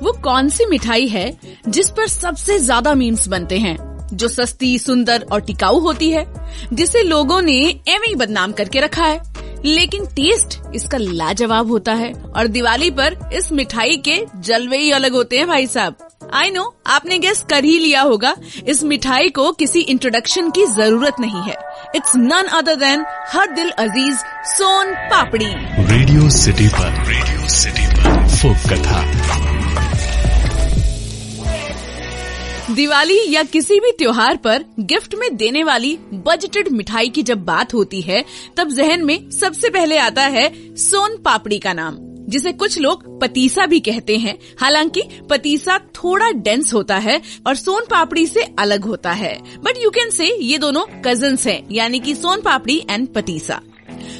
वो कौन सी मिठाई है जिस पर सबसे ज्यादा मीम्स बनते हैं, जो सस्ती, सुंदर और टिकाऊ होती है, जिसे लोगों ने एवं ही बदनाम करके रखा है, लेकिन टेस्ट इसका लाजवाब होता है और दिवाली पर इस मिठाई के जलवे ही अलग होते हैं भाई साहब। आई नो, आपने गेस कर ही लिया होगा, इस मिठाई को किसी इंट्रोडक्शन की जरूरत नहीं है। इट्स नन अदर देन हर दिल अजीज सोन पापड़ी। रेडियो सिटी पर फोक कथा। दिवाली या किसी भी त्योहार पर गिफ्ट में देने वाली बजटेड मिठाई की जब बात होती है, तब जहन में सबसे पहले आता है सोन पापड़ी का नाम, जिसे कुछ लोग पतीसा भी कहते हैं। हालांकि पतीसा थोड़ा डेंस होता है और सोन पापड़ी से अलग होता है, बट यू कैन से ये दोनों कजिन्स हैं, यानी कि सोन पापड़ी एंड पतीसा।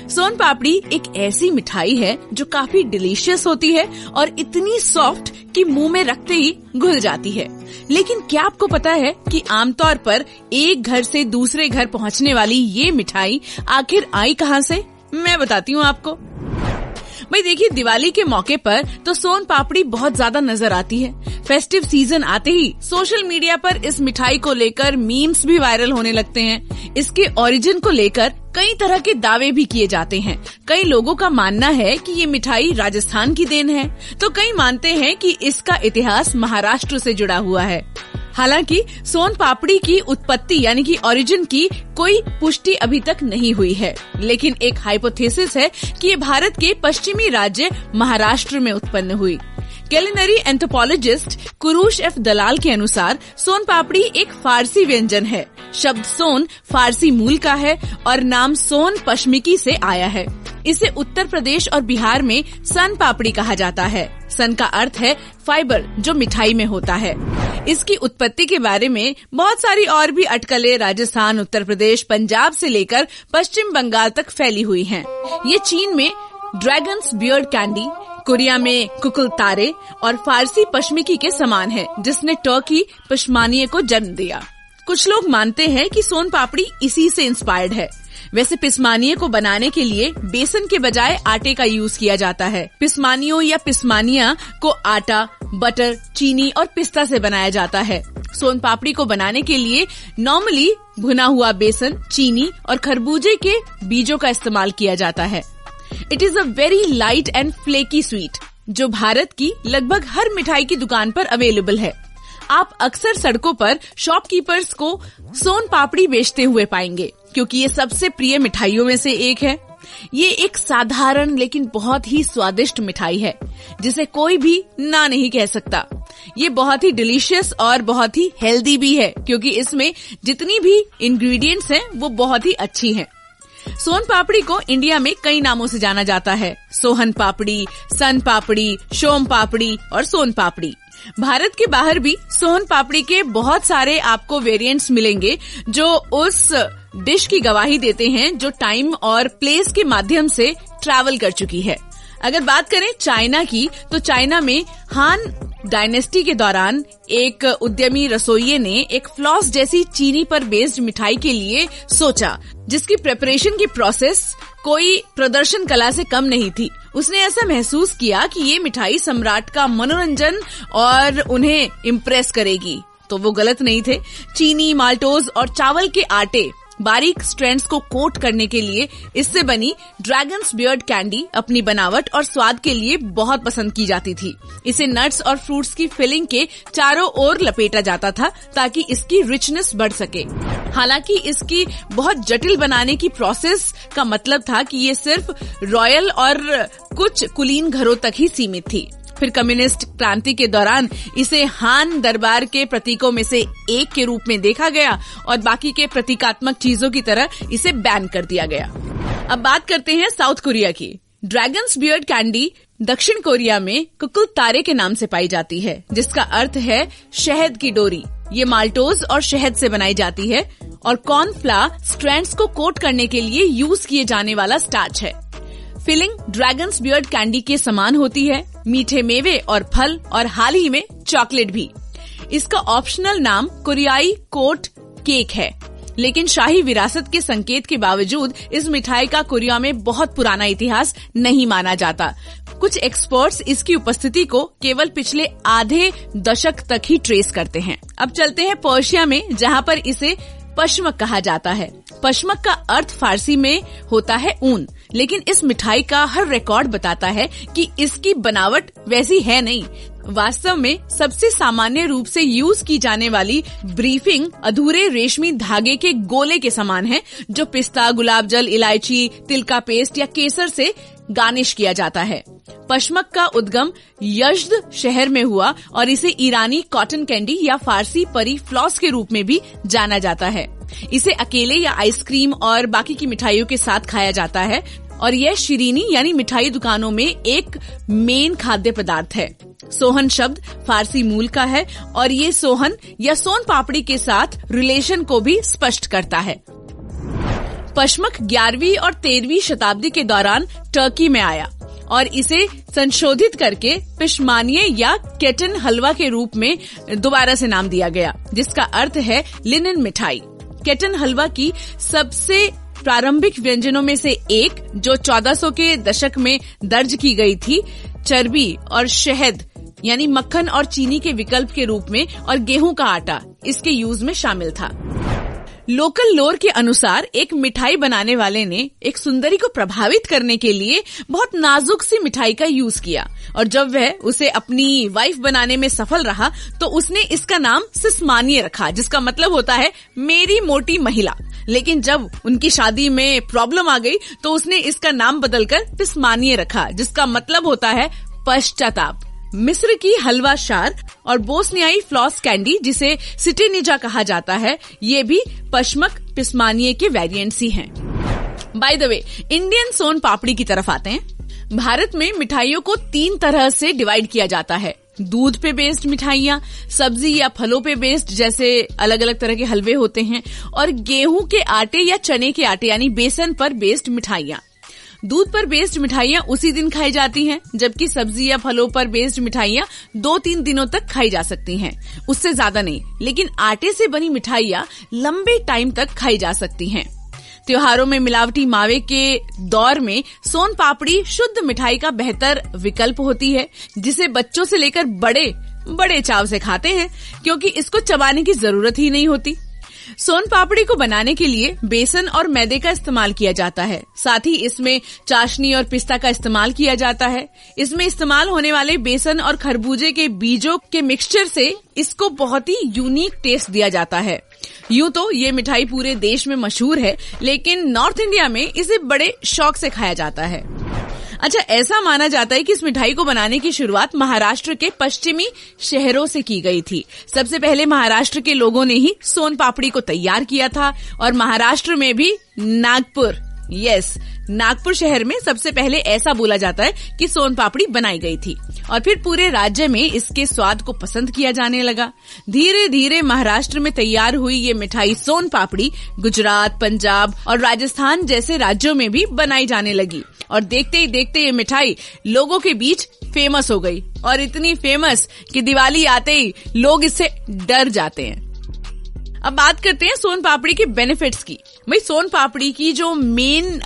सोन पापड़ी एक ऐसी मिठाई है जो काफी डिलीशियस होती है और इतनी सॉफ्ट कि मुंह में रखते ही घुल जाती है। लेकिन क्या आपको पता है कि आमतौर पर एक घर से दूसरे घर पहुंचने वाली ये मिठाई आखिर आई कहां से? मैं बताती हूँ आपको। भाई देखिए, दिवाली के मौके पर तो सोन पापड़ी बहुत ज्यादा नजर आती है। फेस्टिव सीजन आते ही सोशल मीडिया पर इस मिठाई को लेकर मीम्स भी वायरल होने लगते हैं। इसके ओरिजिन को लेकर कई तरह के दावे भी किए जाते हैं। कई लोगों का मानना है कि ये मिठाई राजस्थान की देन है, तो कई मानते हैं कि इसका इतिहास महाराष्ट्र से जुड़ा हुआ है। हालांकि सोन पापड़ी की उत्पत्ति यानी कि ओरिजिन की कोई पुष्टि अभी तक नहीं हुई है, लेकिन एक हाइपोथेसिस है कि ये भारत के पश्चिमी राज्य महाराष्ट्र में उत्पन्न हुई। कैलिनरी एंथ्रोपोलॉजिस्ट कुरूश एफ दलाल के अनुसार सोन पापड़ी एक फारसी व्यंजन है। शब्द सोन फारसी मूल का है और नाम सोन पश्मिकी से आया है। इसे उत्तर प्रदेश और बिहार में सन पापड़ी कहा जाता है। सन का अर्थ है फाइबर, जो मिठाई में होता है। इसकी उत्पत्ति के बारे में बहुत सारी और भी अटकलें राजस्थान, उत्तर प्रदेश, पंजाब से लेकर पश्चिम बंगाल तक फैली हुई हैं। ये चीन में ड्रैगन्स बियर्ड कैंडी, कोरिया में कुकुल तारे और फारसी पश्मिकी के समान है, जिसने टर्की पश्मानिये को जन्म दिया। कुछ लोग मानते हैं कि सोन पापड़ी इसी से इंस्पायर्ड है। वैसे पिस्मानिये को बनाने के लिए बेसन के बजाय आटे का यूज किया जाता है। पिस्मानियों या पिस्मानिया को आटा, बटर, चीनी और पिस्ता से बनाया जाता है। सोन पापड़ी को बनाने के लिए नॉर्मली भुना हुआ बेसन, चीनी और खरबूजे के बीजों का इस्तेमाल किया जाता है। It is a very light and flaky sweet, जो भारत की लगभग हर मिठाई की दुकान पर अवेलेबल है। आप अक्सर सड़कों पर शॉपकीपर्स को सोन पापड़ी बेचते हुए पाएंगे, क्योंकि ये सबसे प्रिय मिठाइयों में से एक है। ये एक साधारण लेकिन बहुत ही स्वादिष्ट मिठाई है, जिसे कोई भी ना नहीं कह सकता। ये बहुत ही डिलीशियस और बहुत ही हेल्दी भी है, क्योंकि इसमें जितनी भी इंग्रेडिएंट्स हैं वो बहुत ही अच्छी हैं। सोन पापड़ी को इंडिया में कई नामों से जाना जाता है। सोहन पापड़ी, सन पापड़ी, शोम पापड़ी और सोन पापड़ी। भारत के बाहर भी सोन पापड़ी के बहुत सारे आपको वेरिएंट्स मिलेंगे, जो उस डिश की गवाही देते हैं जो टाइम और प्लेस के माध्यम से ट्रैवल कर चुकी है। अगर बात करें चाइना की, तो चाइना में हान डायनेस्टी के दौरान एक उद्यमी रसोइये ने एक फ्लॉस जैसी चीनी पर बेस्ड मिठाई के लिए सोचा, जिसकी प्रिपरेशन की प्रोसेस कोई प्रदर्शन कला से कम नहीं थी। उसने ऐसा महसूस किया कि ये मिठाई सम्राट का मनोरंजन और उन्हें इम्प्रेस करेगी, तो वो गलत नहीं थे। चीनी, माल्टोज और चावल के आटे बारीक स्ट्रैंड्स को कोट करने के लिए इससे बनी ड्रैगन्स बियर्ड कैंडी अपनी बनावट और स्वाद के लिए बहुत पसंद की जाती थी। इसे नट्स और फ्रूट्स की फिलिंग के चारों ओर लपेटा जाता था ताकि इसकी रिचनेस बढ़ सके। हालांकि इसकी बहुत जटिल बनाने की प्रोसेस का मतलब था कि ये सिर्फ रॉयल और कुछ कुलीन घरों तक ही सीमित थी। फिर कम्युनिस्ट क्रांति के दौरान इसे हान दरबार के प्रतीकों में से एक के रूप में देखा गया और बाकी के प्रतीकात्मक चीजों की तरह इसे बैन कर दिया गया। अब बात करते हैं साउथ कोरिया की। ड्रैगन्स बियर्ड कैंडी दक्षिण कोरिया में कुकुल तारे के नाम से पाई जाती है, जिसका अर्थ है शहद की डोरी। ये माल्टोज और शहद से बनाई जाती है और कॉर्नफ्लावर स्ट्रैंड्स को कोट करने के लिए यूज किए जाने वाला स्टार्च है। फिलिंग ड्रैगन्स बियर्ड कैंडी के समान होती है, मीठे मेवे और फल और हाल ही में चॉकलेट भी। इसका ऑप्शनल नाम कोरियाई कोट केक है। लेकिन शाही विरासत के संकेत के बावजूद इस मिठाई का कोरिया में बहुत पुराना इतिहास नहीं माना जाता। कुछ एक्सपर्ट्स इसकी उपस्थिति को केवल पिछले आधे दशक तक ही ट्रेस करते हैं। अब चलते हैं पर्शिया में, जहाँ पर इसे पश्मक कहा जाता है। पश्मक का अर्थ फारसी में होता है ऊन, लेकिन इस मिठाई का हर रिकॉर्ड बताता है कि इसकी बनावट वैसी है नहीं। वास्तव में सबसे सामान्य रूप से यूज की जाने वाली ब्रीफिंग अधूरे रेशमी धागे के गोले के समान है, जो पिस्ता, गुलाब जल, इलायची, तिल का पेस्ट या केसर से गार्निश किया जाता है। पश्मक का उद्गम यज़्द शहर में हुआ और इसे ईरानी कॉटन कैंडी या फारसी परी फ्लॉस के रूप में भी जाना जाता है। इसे अकेले या आइसक्रीम और बाकी की मिठाइयों के साथ खाया जाता है और यह शिरीनी यानी मिठाई दुकानों में एक मेन खाद्य पदार्थ है। सोहन शब्द फारसी मूल का है और ये सोहन या सोन पापड़ी के साथ रिलेशन को भी स्पष्ट करता है। पश्मक 11वीं और 13वीं शताब्दी के दौरान टर्की में आया और इसे संशोधित करके पिशमानिये या केटन हलवा के रूप में दोबारा से नाम दिया गया, जिसका अर्थ है लिनन मिठाई। केटन हलवा की सबसे प्रारंभिक व्यंजनों में से एक, जो 1400 के दशक में दर्ज की गई थी, चर्बी और शहद यानी मक्खन और चीनी के विकल्प के रूप में और गेहूं का आटा इसके यूज में शामिल था। लोकल लोर के अनुसार एक मिठाई बनाने वाले ने एक सुंदरी को प्रभावित करने के लिए बहुत नाजुक सी मिठाई का यूज किया और जब वह उसे अपनी वाइफ बनाने में सफल रहा तो उसने इसका नाम सिस्मानिये रखा, जिसका मतलब होता है मेरी मोटी महिला। लेकिन जब उनकी शादी में प्रॉब्लम आ गई तो उसने इसका नाम बदलकर पिस्मानिये रखा, जिसका मतलब होता है पश्चाताप। मिस्र की हलवा शार और बोस्नियाई फ्लॉस कैंडी, जिसे सिटेनिजा कहा जाता है, ये भी पश्मक पिस्मानिये के वेरिएंट्स ही हैं। बाय द वे, इंडियन सोन पापड़ी की तरफ आते हैं। भारत में मिठाइयों को 3 तरह से डिवाइड किया जाता है। दूध पे बेस्ड मिठाइयाँ, सब्जी या फलों पे बेस्ड जैसे अलग अलग तरह के हलवे होते हैं, और गेहूं के आटे या चने के आटे यानी बेसन पर बेस्ड मिठाइयाँ। दूध पर बेस्ड मिठाइयाँ उसी दिन खाई जाती हैं, जबकि सब्जी या फलों पर बेस्ड मिठाइयाँ 2-3 दिनों तक खाई जा सकती हैं, उससे ज्यादा नहीं। लेकिन आटे से बनी मिठाइयाँ लंबे टाइम तक खाई जा सकती हैं। त्योहारों में मिलावटी मावे के दौर में सोन पापड़ी शुद्ध मिठाई का बेहतर विकल्प होती है, जिसे बच्चों से लेकर बड़े चाव से खाते हैं, क्योंकि इसको चबाने की जरूरत ही नहीं होती। सोन पापड़ी को बनाने के लिए बेसन और मैदे का इस्तेमाल किया जाता है। साथ ही इसमें चाशनी और पिस्ता का इस्तेमाल किया जाता है। इसमें इस्तेमाल होने वाले बेसन और खरबूजे के बीजों के मिक्सचर से इसको बहुत ही यूनिक टेस्ट दिया जाता है। यूं तो ये मिठाई पूरे देश में मशहूर है, लेकिन नॉर्थ इंडिया में इसे बड़े शौक से खाया जाता है। अच्छा, ऐसा माना जाता है कि इस मिठाई को बनाने की शुरुआत महाराष्ट्र के पश्चिमी शहरों से की गई थी। सबसे पहले महाराष्ट्र के लोगों ने ही सोन पापड़ी को तैयार किया था और महाराष्ट्र में भी नागपुर शहर में सबसे पहले ऐसा बोला जाता है कि सोन पापड़ी बनाई गई थी और फिर पूरे राज्य में इसके स्वाद को पसंद किया जाने लगा। धीरे धीरे महाराष्ट्र में तैयार हुई ये मिठाई सोन पापड़ी गुजरात, पंजाब और राजस्थान जैसे राज्यों में भी बनाई जाने लगी और देखते ही देखते ये मिठाई लोगों के बीच फेमस हो गई और इतनी फेमस कि दिवाली आते ही लोग इससे डर जाते हैं। अब बात करते हैं सोन पापड़ी के बेनिफिट्स की। भाई, सोन पापड़ी की जो मेन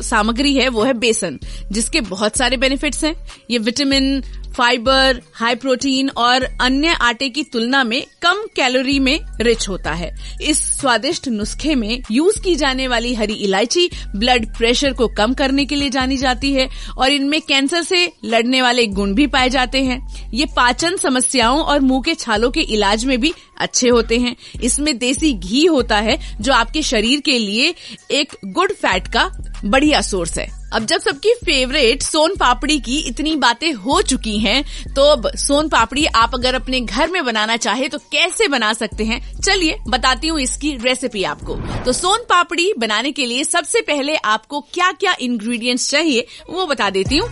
सामग्री है वो है बेसन, जिसके बहुत सारे बेनिफिट्स हैं। ये विटामिन, फाइबर, हाई प्रोटीन और अन्य आटे की तुलना में कम कैलोरी में रिच होता है। इस स्वादिष्ट नुस्खे में यूज की जाने वाली हरी इलायची ब्लड प्रेशर को कम करने के लिए जानी जाती है और इनमें कैंसर से लड़ने वाले गुण भी पाए जाते हैं। ये पाचन समस्याओं और मुंह के छालों के इलाज में भी अच्छे होते हैं। इसमें देसी घी होता है जो आपके शरीर के लिए एक गुड फैट का बढ़िया सोर्स है। अब जब सबकी फेवरेट सोन पापड़ी की इतनी बातें हो चुकी हैं, तो अब सोन पापड़ी आप अगर अपने घर में बनाना चाहे तो कैसे बना सकते हैं, चलिए बताती हूँ इसकी रेसिपी आपको। तो सोन पापड़ी बनाने के लिए सबसे पहले आपको क्या क्या इंग्रेडिएंट्स चाहिए वो बता देती हूँ।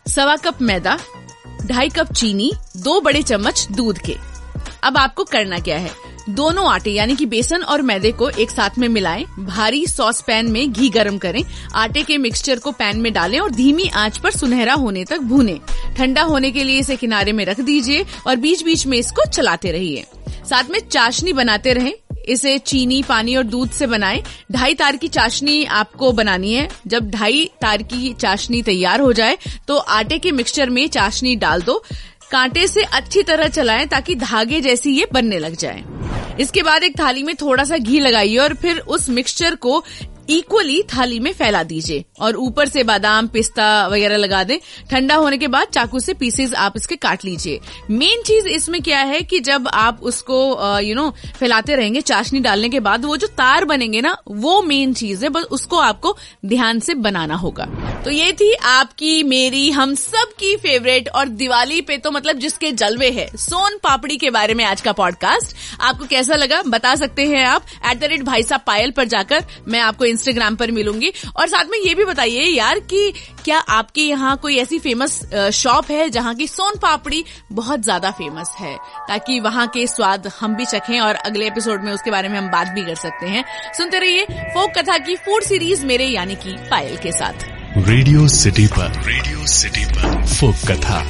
1.25 कप मैदा, 2.5 कप चीनी, 2 बड़े चम्मच दूध के। अब आपको करना क्या है, दोनों आटे यानी कि बेसन और मैदे को एक साथ में मिलाएं। भारी सॉस पैन में घी गरम करें। आटे के मिक्सचर को पैन में डालें और धीमी आंच पर सुनहरा होने तक भूनें। ठंडा होने के लिए इसे किनारे में रख दीजिए और बीच बीच में इसको चलाते रहिए। साथ में चाशनी बनाते रहें। इसे चीनी, पानी और दूध से बनाएं। 2.5 तार की चाशनी आपको बनानी है। जब 2.5 तार की चाशनी तैयार हो जाए तो आटे के मिक्सचर में चाशनी डाल दो। कांटे से अच्छी तरह चलाएं ताकि धागे जैसी ये बनने लग जाए। इसके बाद एक थाली में थोड़ा सा घी लगाइए और फिर उस मिक्सचर को इक्वली थाली में फैला दीजिए और ऊपर से बादाम, पिस्ता वगैरह लगा दें। ठंडा होने के बाद चाकू से पीसेस आप इसके काट लीजिए। मेन चीज इसमें क्या है कि जब आप उसको फैलाते रहेंगे, चाशनी डालने के बाद वो जो तार बनेंगे ना, वो मेन चीज है, बस उसको आपको ध्यान से बनाना होगा। तो ये थी आपकी, मेरी, हम सब की फेवरेट और दिवाली पे तो मतलब जिसके जलवे है, सोन पापड़ी के बारे में आज का पॉडकास्ट। आपको कैसा लगा बता सकते हैं आप @भाईसाहब पर जाकर। मैं आपको इंस्टाग्राम पर मिलूंगी। और साथ में ये भी बताइए यार कि क्या आपके यहाँ कोई ऐसी फेमस शॉप है जहाँ की सोन पापड़ी बहुत ज्यादा फेमस है, ताकि वहाँ के स्वाद हम भी चखें और अगले एपिसोड में उसके बारे में हम बात भी कर सकते हैं। सुनते रहिए फोक कथा की फूड सीरीज मेरे यानी कि पायल के साथ। रेडियो सिटी पर फोक कथा।